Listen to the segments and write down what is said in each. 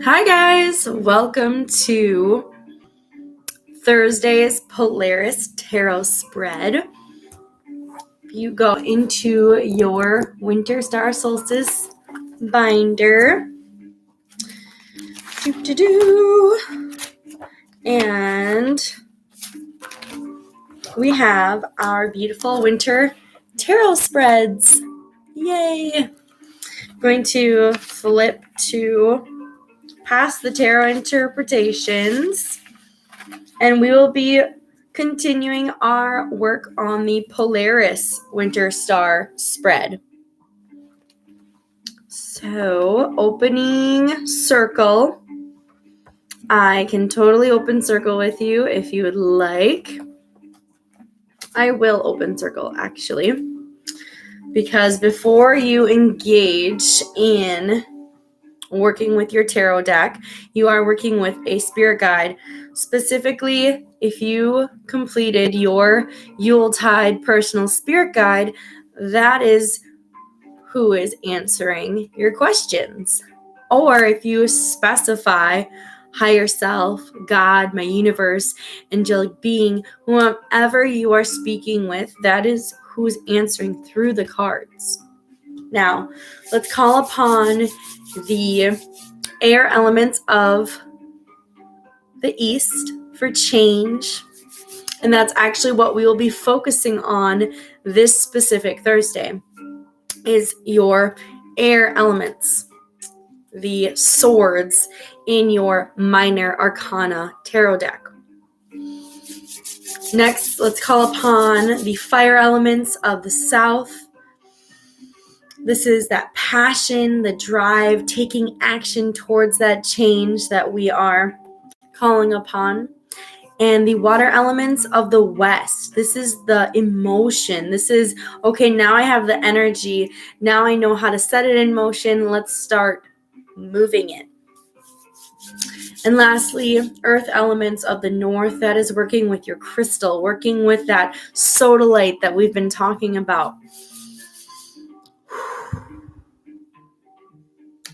Hi guys, welcome to Thursday's Polaris Tarot Spread. You go into your Winter Star Solstice binder. And we have our beautiful Winter Tarot Spreads. Yay! Going to flip to past the tarot interpretations. And we will be continuing our work on the Polaris Winter Star Spread. So, opening circle. I can totally open circle with you if you would like. I will open circle, actually. Because before you engage in working with your tarot deck, you are working with a spirit guide. Specifically, if you completed your Yuletide personal spirit guide, that is who is answering your questions. Or if you specify higher self, God, my universe, angelic being, whomever you are speaking with, that is who's answering through the cards. Now, let's call upon the air elements of the East for change. And that's actually what we will be focusing on this specific Thursday, is your air elements, the swords in your minor arcana tarot deck. Next, let's call upon the fire elements of the South. This is that passion, the drive, taking action towards that change that we are calling upon. And the water elements of the West. This is the emotion. This is, okay, now I have the energy. Now I know how to set it in motion. Let's start moving it. And lastly, earth elements of the North. That is working with your crystal, working with that sodalite that we've been talking about.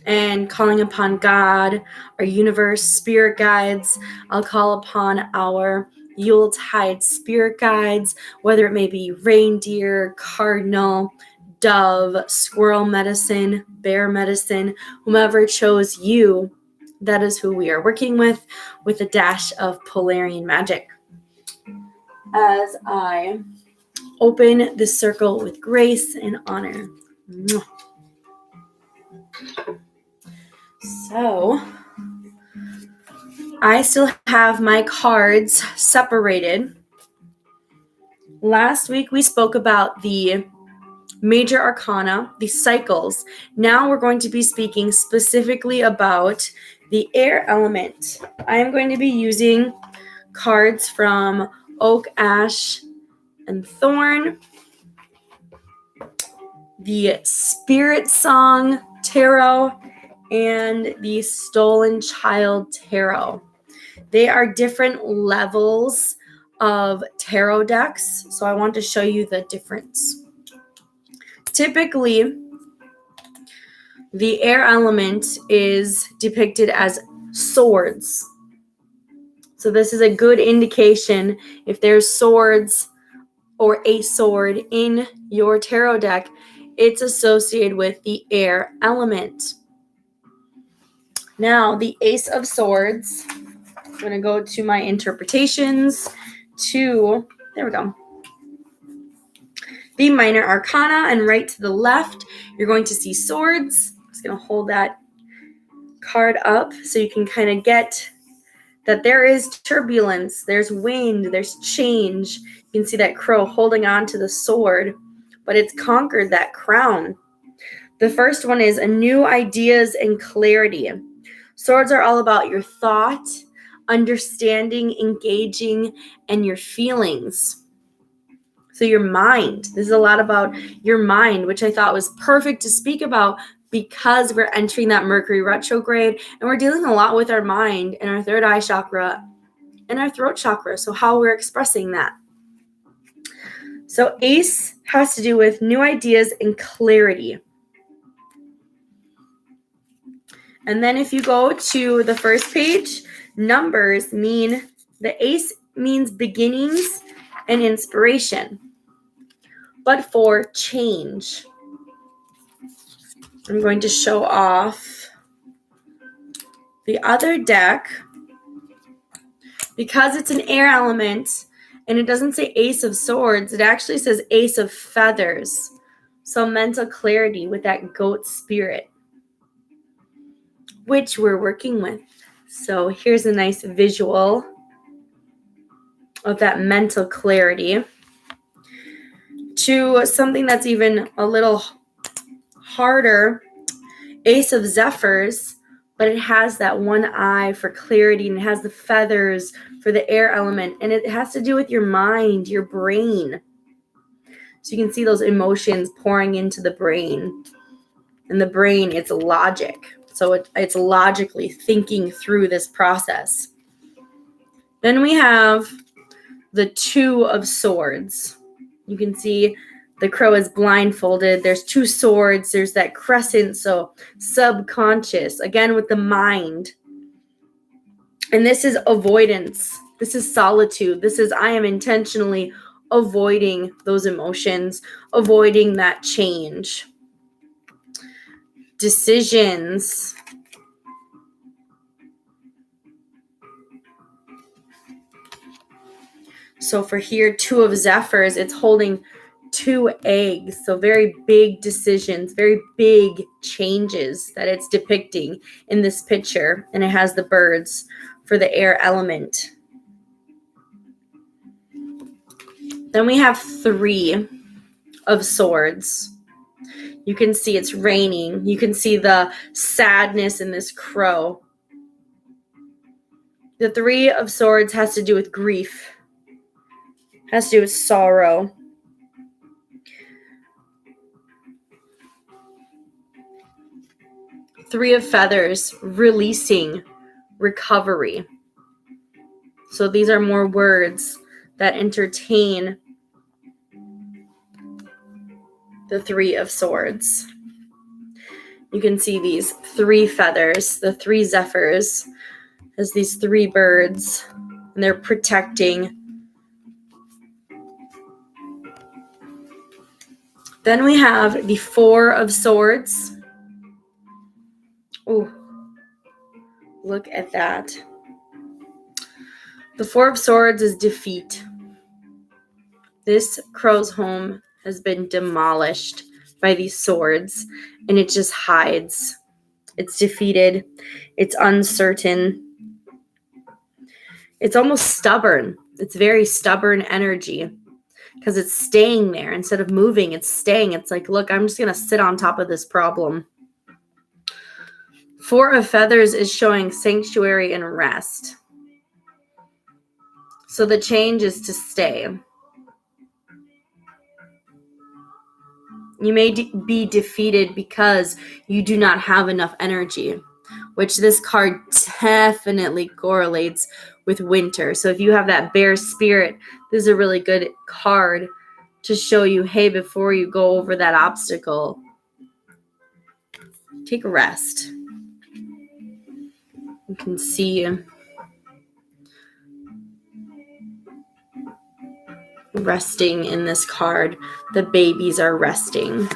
And calling upon God, our universe, spirit guides. I'll call upon our Yuletide spirit guides, whether it may be reindeer, cardinal, dove, squirrel medicine, bear medicine, whomever chose you, that is who we are working with a dash of Polarian magic. As I open this circle with grace and honor. So, I still have my cards separated. Last week we spoke about the major arcana, the cycles. Now we're going to be speaking specifically about the air element. I am going to be using cards from Oak, Ash, and Thorn, the Spirit Song Tarot, and the Stolen Child Tarot. They are different levels of tarot decks, so I want to show you the difference. Typically, the air element is depicted as swords. So this is a good indication if there's swords or a sword in your tarot deck, it's associated with the air element. Now, the Ace of Swords, I'm going to go to my interpretations there we go. The minor arcana, and right to the left, you're going to see swords. I'm just going to hold that card up so you can kind of get that there is turbulence, there's wind, there's change. You can see that crow holding on to the sword, but it's conquered that crown. The first one is a new ideas and clarity. Swords are all about your thought, understanding, engaging, and your feelings. So your mind. This is a lot about your mind, which I thought was perfect to speak about because we're entering that Mercury retrograde and we're dealing a lot with our mind and our third eye chakra and our throat chakra. So how we're expressing that. So Ace has to do with new ideas and clarity. And then if you go to the first page, numbers mean, the ace means beginnings and inspiration, but for change. I'm going to show off the other deck. Because it's an air element and it doesn't say Ace of Swords, it actually says Ace of Feathers. So mental clarity with that goat spirit, which we're working with. So here's a nice visual of that mental clarity to something that's even a little harder, Ace of Zephyrs, but it has that one eye for clarity, and it has the feathers for the air element, and it has to do with your mind, your brain. So you can see those emotions pouring into the brain. And the brain, it's logic. So it's logically thinking through this process. Then we have the Two of Swords. You can see the crow is blindfolded. There's two swords. There's that crescent, so subconscious, again with the mind. And this is avoidance. This is solitude. This is I am intentionally avoiding those emotions, avoiding that change. Decisions. So for here, Two of Zephyrs, it's holding two eggs. So very big decisions, very big changes that it's depicting in this picture. And it has the birds for the air element. Then we have Three of Swords. You can see it's raining. You can see the sadness in this crow. The Three of Swords has to do with grief. Has to do with sorrow. Three of Feathers, releasing, recovery. So these are more words that entertain the Three of Swords. You can see these three feathers, the three zephyrs, as these three birds, and they're protecting. Then we have the Four of Swords. Oh, look at that. The Four of Swords is defeat. This crow's home has been demolished by these swords, and it just hides. It's defeated. It's uncertain. It's almost stubborn. It's very stubborn energy because it's staying there. Instead of moving, it's staying. It's like, look, I'm just going to sit on top of this problem. Four of Feathers is showing sanctuary and rest. So the change is to stay. You may be defeated because you do not have enough energy, which this card definitely correlates with winter. So if you have that bear spirit, this is a really good card to show you, hey, before you go over that obstacle, take a rest. You can see resting in this card. The babies are resting.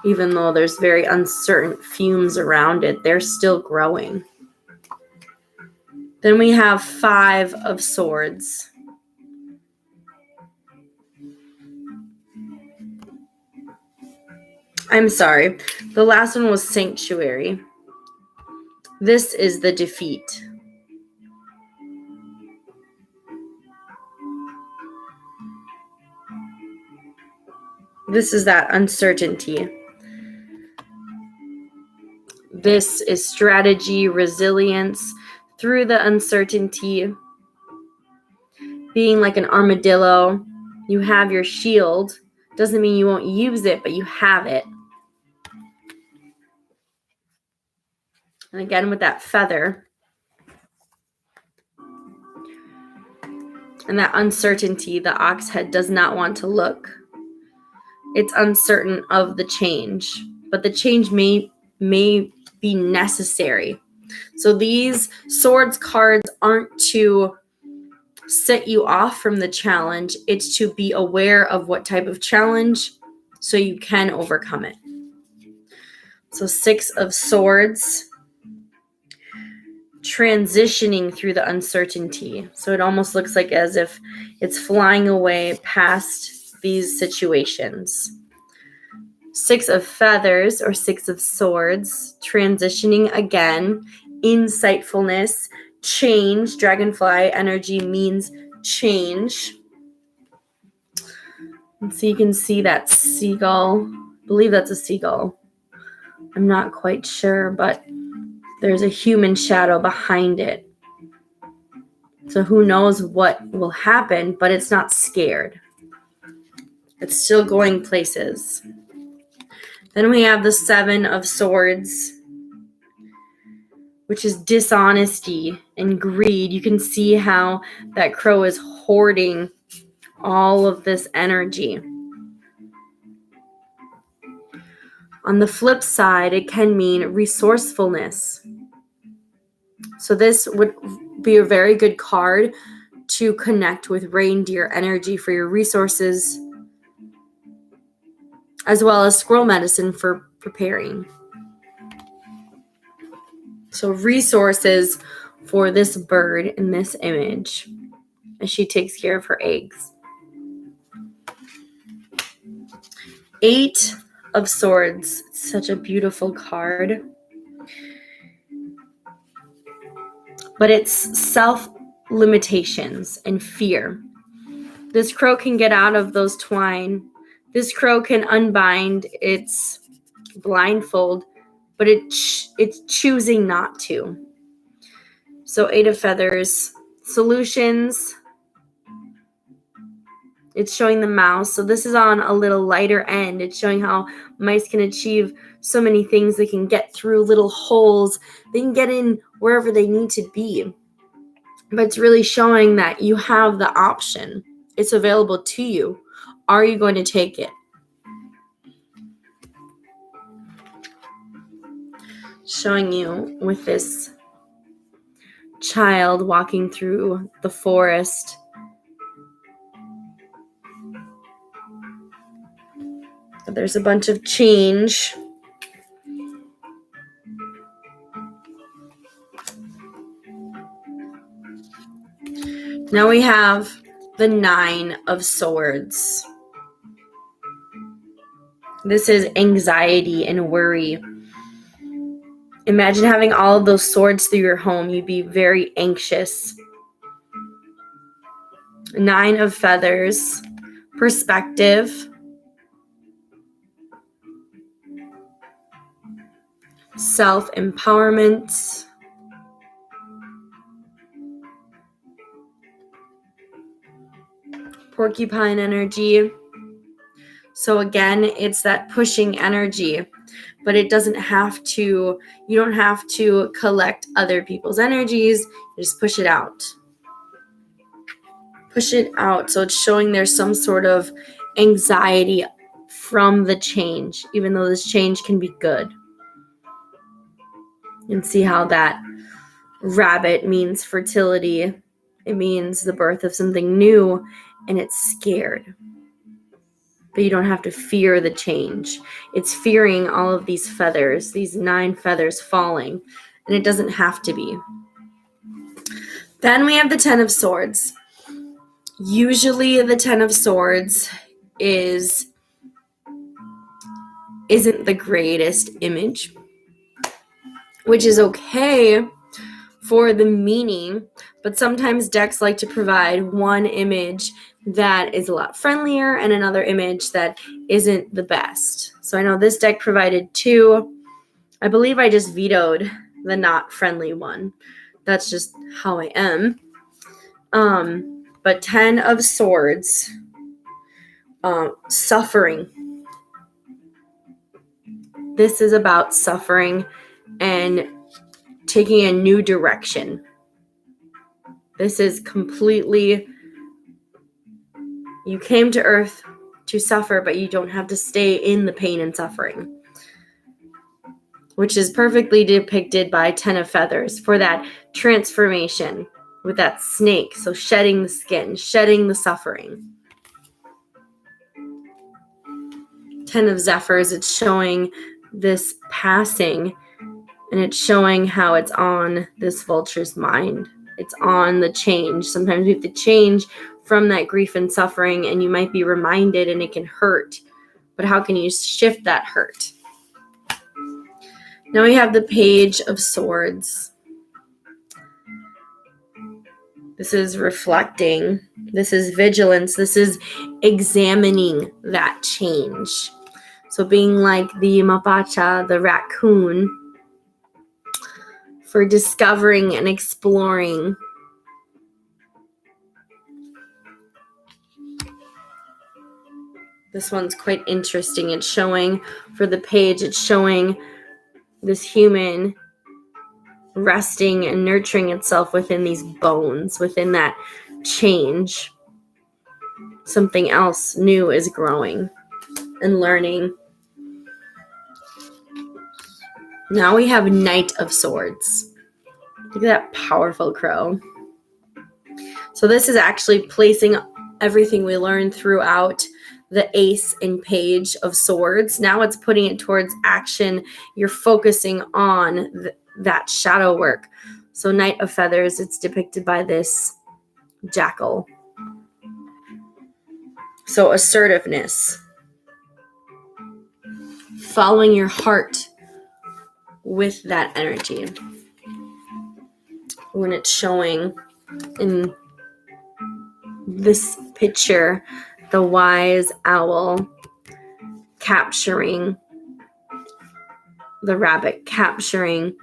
Even though there's very uncertain fumes around it, they're still growing. Then we have Five of Swords. I'm sorry. The last one was Sanctuary. This is the defeat. This is that uncertainty. This is strategy, resilience through the uncertainty. Being like an armadillo, you have your shield. Doesn't mean you won't use it, but you have it. And again, with that feather and that uncertainty, the ox head does not want to look. It's uncertain of the change, but the change may be necessary. So these swords cards aren't to set you off from the challenge. It's to be aware of what type of challenge so you can overcome it. So 6 of Swords, transitioning through the uncertainty. So it almost looks like as if it's flying away past these situations. 6 of Feathers or 6 of Swords, transitioning again, insightfulness, change. Dragonfly energy means change. And so you can see that seagull. I believe that's a seagull. I'm not quite sure, but there's a human shadow behind it. So who knows what will happen, but it's not scared. It's still going places. Then we have the 7 of Swords, which is dishonesty and greed. You can see how that crow is hoarding all of this energy. On the flip side, it can mean resourcefulness. So this would be a very good card to connect with reindeer energy for your resources, as well as squirrel medicine for preparing. So resources for this bird in this image as she takes care of her eggs. 8 of Swords, such a beautiful card. But it's self-limitations and fear. This crow can get out of those twine. This crow can unbind its blindfold, but it's choosing not to. So 8 of Feathers, solutions. It's showing the mouse. So this is on a little lighter end. It's showing how mice can achieve so many things. They can get through little holes. They can get in wherever they need to be. But it's really showing that you have the option. It's available to you. Are you going to take it? Showing you with this child walking through the forest. There's a bunch of change. Now we have the 9 of Swords. This is anxiety and worry. Imagine having all of those swords through your home. You'd be very anxious. 9 of Feathers, perspective. Self-empowerment. Porcupine energy. So again, it's that pushing energy, but it doesn't have to, you don't have to collect other people's energies. You just push it out. Push it out. So it's showing there's some sort of anxiety from the change, even though this change can be good. You can see how that rabbit means fertility. It means the birth of something new, and it's scared. But you don't have to fear the change. It's fearing all of these feathers, these 9 feathers falling, and it doesn't have to be. Then we have the 10 of Swords. Usually the 10 of Swords isn't the greatest image, which is okay for the meaning, but sometimes decks like to provide one image that is a lot friendlier and another image that isn't the best. So I know this deck provided 2. I believe I just vetoed the not friendly one. That's just how I am. But 10 of Swords, suffering. This is about suffering and taking a new direction. This is completely, you came to Earth to suffer, but you don't have to stay in the pain and suffering. which is perfectly depicted by 10 of Feathers for that transformation with that snake. So shedding the skin, shedding the suffering. 10 of Zephyrs, it's showing this passing, and it's showing how it's on this vulture's mind. It's on the change. Sometimes we have to change from that grief and suffering, and you might be reminded, and it can hurt. But how can you shift that hurt? Now we have the Page of Swords. This is reflecting. This is vigilance. This is examining that change. So being like the mapacha, the raccoon, for discovering and exploring. This one's quite interesting. It's showing, for the page, it's showing this human resting and nurturing itself within these bones, within that change. Something else new is growing and learning. Now we have Knight of Swords. Look at that powerful crow. So this is actually placing everything we learned throughout the Ace and Page of Swords. Now it's putting it towards action. You're focusing on that shadow work. So Knight of Feathers, it's depicted by this jackal. So assertiveness. Following your heart with that energy. When it's showing in this picture, the wise owl capturing the rabbit, capturing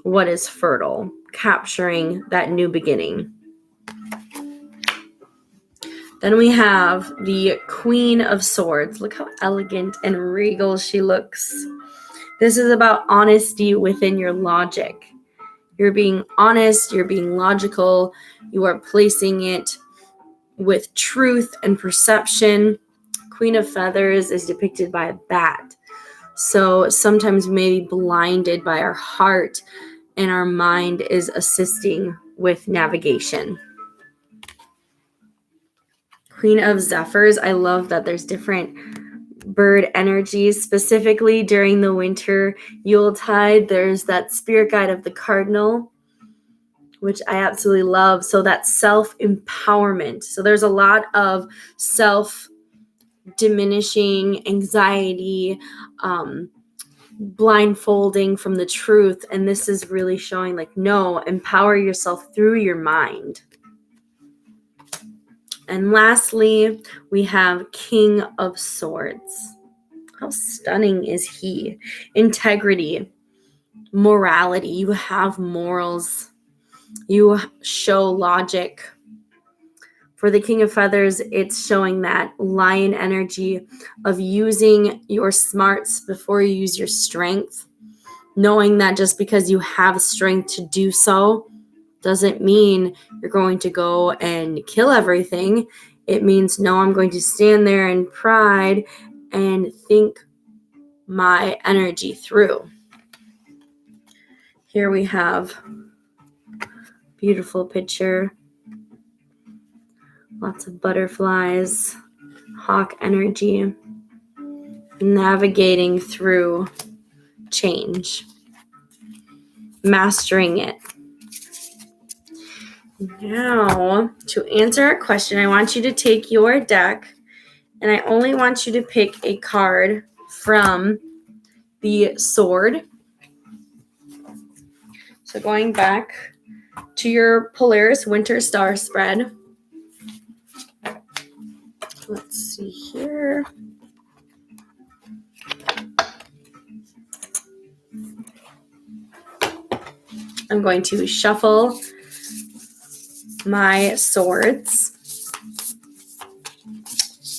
what is fertile, capturing that new beginning. Then we have the Queen of Swords. Look how elegant and regal she looks. This is about honesty within your logic. You're being honest, you're being logical, you are placing it with truth and perception. Queen of Feathers is depicted by a bat. So sometimes we may be blinded by our heart, and our mind is assisting with navigation. Queen of Zephyrs, I love that there's different bird energies. Specifically during the winter Yuletide, there's that spirit guide of the cardinal, which I absolutely love. So that's self-empowerment. So there's a lot of self-diminishing anxiety, blindfolding from the truth. And this is really showing like, no, empower yourself through your mind. And lastly, we have King of Swords. How stunning is he? Integrity, morality. You have morals. You show logic. For the King of Feathers, it's showing that lion energy of using your smarts before you use your strength. Knowing that just because you have strength to do so doesn't mean you're going to go and kill everything. It means, no, I'm going to stand there in pride and think my energy through. Here we have beautiful picture. Lots of butterflies, hawk energy, navigating through change, mastering it. Now, to answer a question, I want you to take your deck, and I only want you to pick a card from the sword. So going back to your Polaris Winter Star Spread. Let's see here. I'm going to shuffle my swords,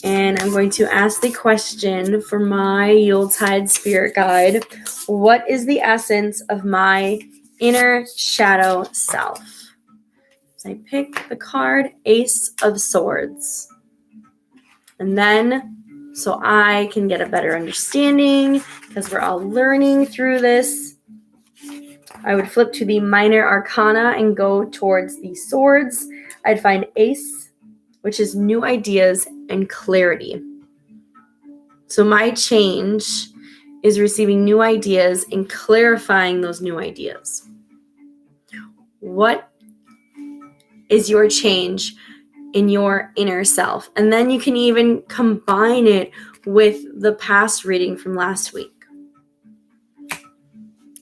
and I'm going to ask the question for my Yuletide spirit guide. What is the essence of my inner shadow self? So I pick the card Ace of Swords. And then so I can get a better understanding, because we're all learning through this. I would flip to the minor arcana and go towards the swords. I'd find ace, which is new ideas and clarity. So my change is receiving new ideas and clarifying those new ideas. What is your change in your inner self? And then you can even combine it with the past reading from last week.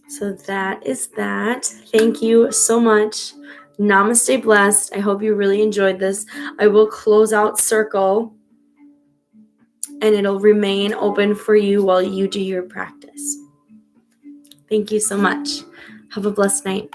So that is that. Thank you so much. Namaste, blessed. I hope you really enjoyed this. I will close out circle, and it'll remain open for you while you do your practice. Thank you so much. Have a blessed night.